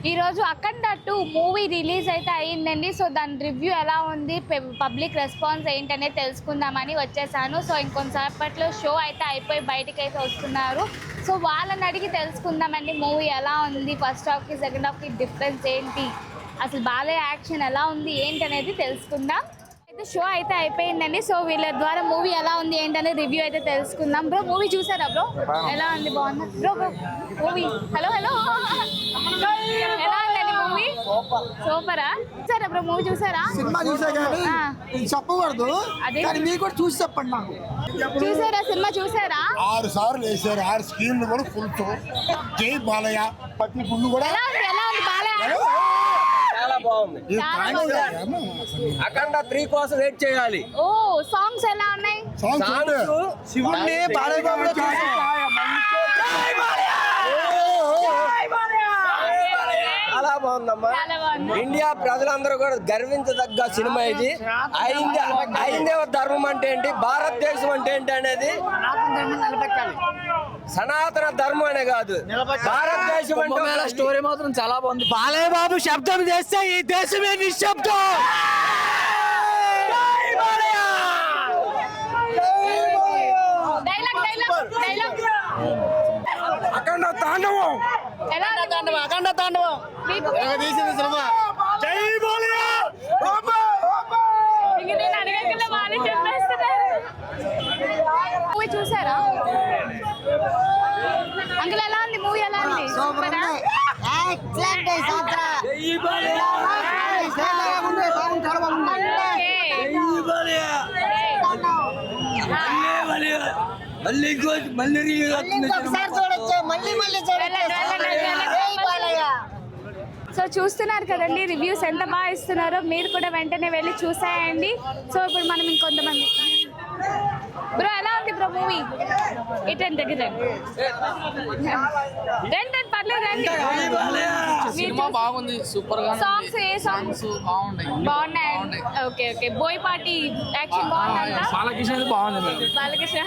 ఈరోజు అఖండ 2 movie release అయితే అయ్యిందండి. సో దాని రివ్యూ ఎలా ఉంది, పబ్లిక్ రెస్పాన్స్ ఏంటనేది తెలుసుకుందామని వచ్చేసాను. సో ఇంకొంతసేపట్లో షో అయితే అయిపోయి బయటికి అయితే వస్తున్నారు. సో వాళ్ళని అడిగి తెలుసుకుందామండి మూవీ ఎలా ఉంది, ఫస్ట్ హాఫ్కి సెకండ్ హాఫ్కి డిఫరెన్స్ ఏంటి, అసలు బాలయ్య యాక్షన్ ఎలా ఉంది ఏంటి అనేది తెలుసుకుందాం. అయితే షో అయితే అయిపోయిందండి. సో వీళ్ళ ద్వారా మూవీ ఎలా ఉంది ఏంటనే రివ్యూ అయితే తెలుసుకుందాం. బ్రో మూవీ చూసారా బ్రో? ఎలా ఉంది? బాగుంది బ్రో. మూవీ హలో ఎలా ఉందండి మూవీ? సూపరా? చూసారా బ్రో మూవీ? చూసారా? సినిమా చూసా కానీ చెప్పకూడదు, కానీ మీరు కూడా చూసి చెప్పండి నాకు. చూసారా సినిమా? చూసారా? 6 సార్లు వేసారు, 6 స్క్రీన్లు కూడా ఫుల్ జై బాలయ్య ప్రతి గుండు కూడా ఎలా ఉంది బాలయ్య? చాలా బాగుంది. అఖండ 3 కోసం వెయిట్ చేయాలి. ఓ సాంగ్స్ ఎలా ఉన్నాయి? శివుడిని బాలయ్య బాబులో చూసి చాలా బాగుందమ్మా. ఇండియా ప్రజలందరూ కూడా గర్వించదగ్గ సినిమా ఇది. ఐందేవ ధర్మం అంటే ఏంటి, భారతదేశం అంటే ఏంటి అనేది, సనాతన ధర్మం అనే కాదు, భారతదేశం అంటే స్టోరీ మాత్రం చాలా బాగుంది. బాలయ్య బాబు శబ్దం చేస్తే ఈ దేశమే నిశ్శబ్దం. డైలాగ్ అఖండ తాండవం, ఎలా ఉంది? అఖండ తాండవం తీసింది సినిమా. జై బాలయ్య. ఇంక నేను అడగగల వాళ్ళే చెప్పేస్తున్నారు. మూవీ చూసారా అంకుల్? ఎలా ఉంది మూవీ? ఎలా ఉంది? సూపరా? సో చూస్తున్నారు కదండి రివ్యూస్ ఎంత బాగా ఇస్తున్నారో, మీరు కూడా వెంటనే వెళ్ళి చూసేయండి. సో ఇప్పుడు మనం ఇంకొంతమంది బ్రో ఎలా ఉంది బ్రో మూవీ? ఇటండి దగ్గర రండి పర్లేదు రండి. సినిమా బాగుంది, సూపర్ గా. సాంగ్స్ ఏ సాంగ్స్ బాగున్నాయి? Okay okay. బోయపాటి యాక్షన్ బాగుందా? బాలకృష్ణ బాగుంది madam. Balakrishna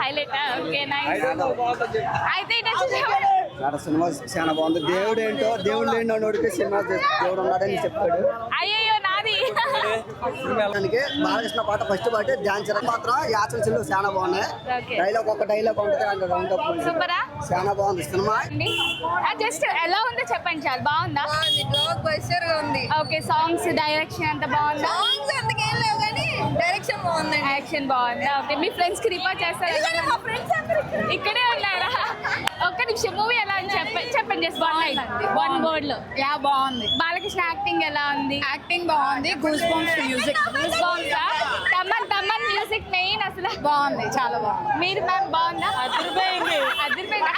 highlight. Okay nice. అయితే సినిమా చాలా బాగుంది. దేవుడు ఏంటో దేవుడు లేని నోడికి సినిమా దేవుడు ఉన్నాడని చెప్పాడు. అయ్యయ్యో నాది. బాలకృష్ణ పాట ఫస్ట్ పాట డాన్స్ మాత్రం యాక్షన్ చాలా బాగున్నాయి. డైలాగ్ ఒక డైలాగ్ ఉంటుంది, సూపరా? చాలా బాగుంది సినిమా. జస్ట్ ఎలా ఉందో చెప్పండి. చాలా బాగుందా? బ్లాక్ బస్టర్ గా ఉంది. ఓకే. సాంగ్స్ డైరెక్షన్ అంత బాగుందా? సాంగ్స్ అంతకేం లేవు కానీ డైరెక్షన్ బాగుంది. యాక్షన్ బాగుందా? ఓకే. మీ ఫ్రెండ్స్ కి రిపోర్ట్ చేస్తారా? మా ఫ్రెండ్స్ అందరూ ఇక్కడే ఉన్నారా? ఒక్క నిమిషం. మూవీ ఎలా ఉంది చెప్పండి. జస్ట్ వన్ వర్డ్ లో. యా బాగుంది. బాలకృష్ణ యాక్టింగ్ ఎలా ఉంది? యాక్టింగ్ బాగుంది. Goose bumps music Thaman music main అసలు బాగుంది, చాలా బాగుంది. మీరు మ్యామ్ బాగుందా? అదిరిపోయింది.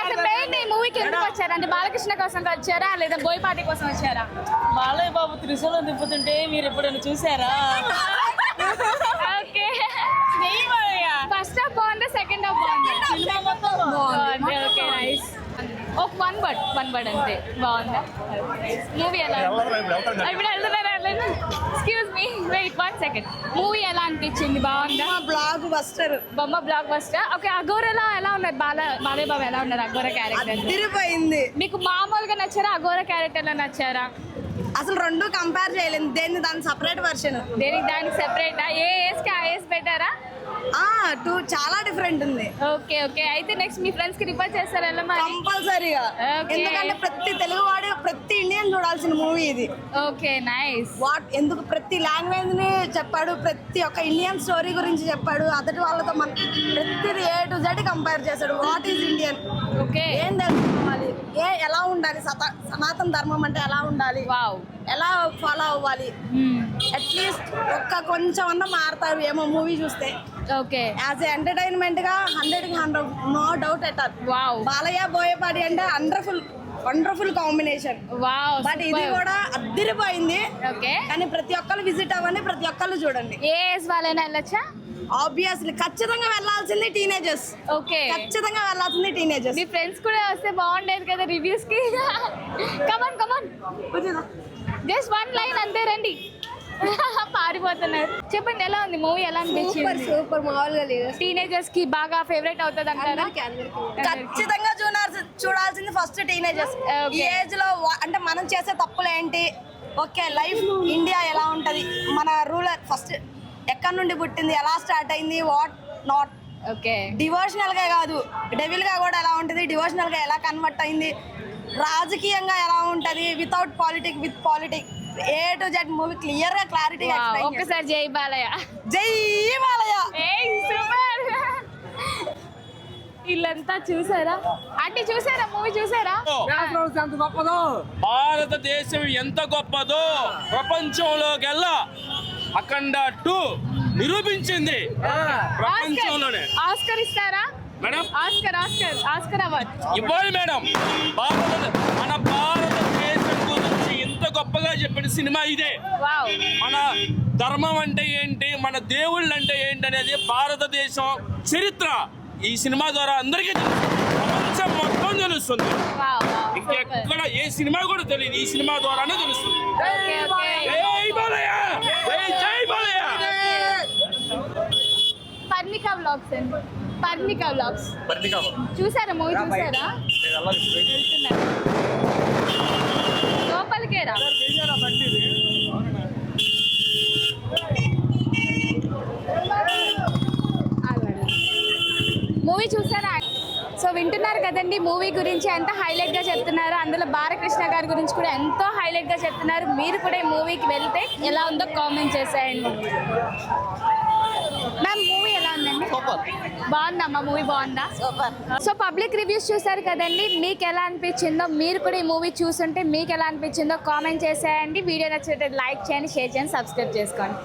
అసలు మెయిన్ ఈ మూవీకి ఎందుకు వచ్చారా? అంటే బాలకృష్ణ కోసం వచ్చారా లేదా బోయపాటి కోసం వచ్చారా? బాలయ్య బాబు త్రిశూలం తిప్పుతుంటే మీరు ఎప్పుడైనా చూసారా? ఓకే. ఫస్ట్ హాఫ్ బాగుందా? సెకండ్ హాఫ్ బాగుందా? సినిమా మొత్తం బాగుంది. Okay nice. ఒక వన్ వర్డ్ అంతే. బాగుందా మూవీ? ఎలా ఇప్పుడు వెళ్తున్నారా? Excuse me wait 1 second. Movie ఎలా అనిపించింది? బాగుందా? Blockbuster. బొమ్మ బ్లాక్ బస్టర్. ఓకే. అఘోరలో ఎలా ఉన్నారు? బాలయ్య బాబు ఎలా ఉన్నారు అఘోర క్యారెక్టర్? తిరిగిపోయింది. మీకు మామూలుగా నచ్చారా అఘోర క్యారెక్టర్ లో నచ్చారా? అసలు రెండు కంపేర్ చేయలేము. దాని సపరేట్ వర్షన్. దానికి సెపరేట్. ఏ ఏజ్ కి ఆ ఏజ్ పెట్టారా? చాలా డిఫరెంట్ ఉంది. Okay okay. అయితే నెక్స్ట్ మీ ఫ్రెండ్స్ కి రిఫర్ చేస్తారా? కంపల్సరీగా. ఎందుకంటే ప్రతి తెలుగు వాడు, ప్రతి ఇండియన్ చూడాల్సిన మూవీ ఇది. Okay nice. ఎందుకు ప్రతి లాంగ్వేజ్ ని చెప్పాడు, ప్రతి ఒక్క ఇండియన్ స్టోరీ గురించి చెప్పాడు. అతడి వాళ్ళతో ప్రతిది A to Z కంపేర్ చేశాడు. వాట్ ఈజ్ ఇండియన్, ఓకే, ఏం తెలుసుకోవాలి, ఎలా ఉండాలి, సనాతన ధర్మం అంటే ఎలా ఉండాలి, వావ్, ఎలా ఫాలో అవ్వాలి, అట్లీస్ట్ కొంచెం అన్నా మారుతారు ఏమో మూవీ చూస్తే. ఓకే. యాజ్ ఎంటర్టైన్మెంట్ గా 100కి 100 no doubt at all. Wow. Balayya Boyapati అంటే వండర్ఫుల్ కాంబినేషన్. వావ్. బట్ ఇది కూడా అద్దరిపోయింది. ఓకే. కానీ ప్రతి ఒక్కరు విజిట్ అవ్వండి, ప్రతి ఒక్కరు చూడండి. ఏ ఏజ్ వాళ్ళైనా వెళ్ళొచ్చా? ఆబ్వియస్లీ ఖచ్చితంగా వెళ్ళాల్సింది టీనేజర్స్. ఓకే. ఖచ్చితంగా వెళ్ళాల్సింది టీనేజర్స్. మీ ఫ్రెండ్స్ కూడా వస్తే బాగుండేది కదా రివ్యూస్ కి. కమాన్ జస్ట్ 1 లైన్ అంతే. రండి. పారిపోతున్నారు. చెప్పండి ఎలా ఉంది మూవీ, ఎలా అనిపించింది? సూపర్ మామూలుగా లేదు. టీనేజర్స్ కి బాగా ఫేవరెట్ అవుతుంది అంటారా? ఖచ్చితంగా చూడాల్సింది ఫస్ట్ టీనేజర్స్. ఈ Okay. ఏజ్ లో అంటే మనం చేసే తప్పులు ఏంటి, ఓకే లైఫ్ ఇండియా ఎలా ఉంటది, మన రూలర్ ఫస్ట్ ఎక్కడి నుండి పుట్టింది, ఎలా స్టార్ట్ అయింది, వాట్ నాట్, ఓకే. డివోషనల్ గా కాదు డెవిల్ గా కూడా ఎలా ఉంటది, డివోషనల్ గా ఎలా కన్వర్ట్ అయింది, రాజకీయంగా ఎలా ఉంటది, without politic with politic, A to Z movie clear గా క్లారిటీగా ఒక్కసారి జై బాలయ్య. జై బాలయ్య. సూపర్. వీళ్ళంతా చూసారా? అంటే చూసారా మూవీ, చూసారా? భారతదేశం ఎంత గొప్పదో ప్రపంచంలోకెల్లా అఖండ 2 నిరూపించింది. ప్రపంచంలోనే ఆస్కర్ ఇస్తారా మేడం? ఆస్కర్ అవార్డ్ ఇవ్వాలి మేడం. మన భారతదేశం గురించి ఇంత గొప్పగా చెప్పిన సినిమా ఇదే. వావ్. మన ధర్మం అంటే ఏంటి, మన దేవుళ్ళు అంటే ఏంటి అనేది భారతదేశం చరిత్ర ఈ సినిమా ద్వారా అందరికీ ప్రపంచం మొత్తం తెలుస్తుంది. ఇంకెక్కడ ఏ సినిమా కూడా తెలియదు, ఈ సినిమా ద్వారానే తెలుస్తుంది. జై బాలయ్య, జై బాలయ్య. పర్ణిక వ్లాగ్స్ చూసారా? మూవీ చూసారా? లోపలికే రా. మూవీ చూసారా? సో వింటున్నారు కదండి మూవీ గురించి ఎంత హైలైట్ గా చెప్తున్నారు. అందులో బాలకృష్ణ గారి గురించి కూడా ఎంతో హైలైట్ గా చెప్తున్నారు. మీరు కూడా ఈ మూవీకి వెళ్తే ఎలా ఉందో కామెంట్ చేసేయండి. మ్యామ్ మూవీ ఎలా ఉందండి? బాగుందమ్మా, మూవీ బాగుందా? సో పబ్లిక్ రివ్యూస్ చూసారు కదండి, మీకు ఎలా అనిపించిందో, మీరు కూడా ఈ మూవీ చూస్తుంటే మీకు ఎలా అనిపించిందో కామెంట్ చేసేయండి. వీడియో నచ్చితే లైక్ చేయండి, షేర్ చేయండి, సబ్స్క్రైబ్ చేసుకోండి.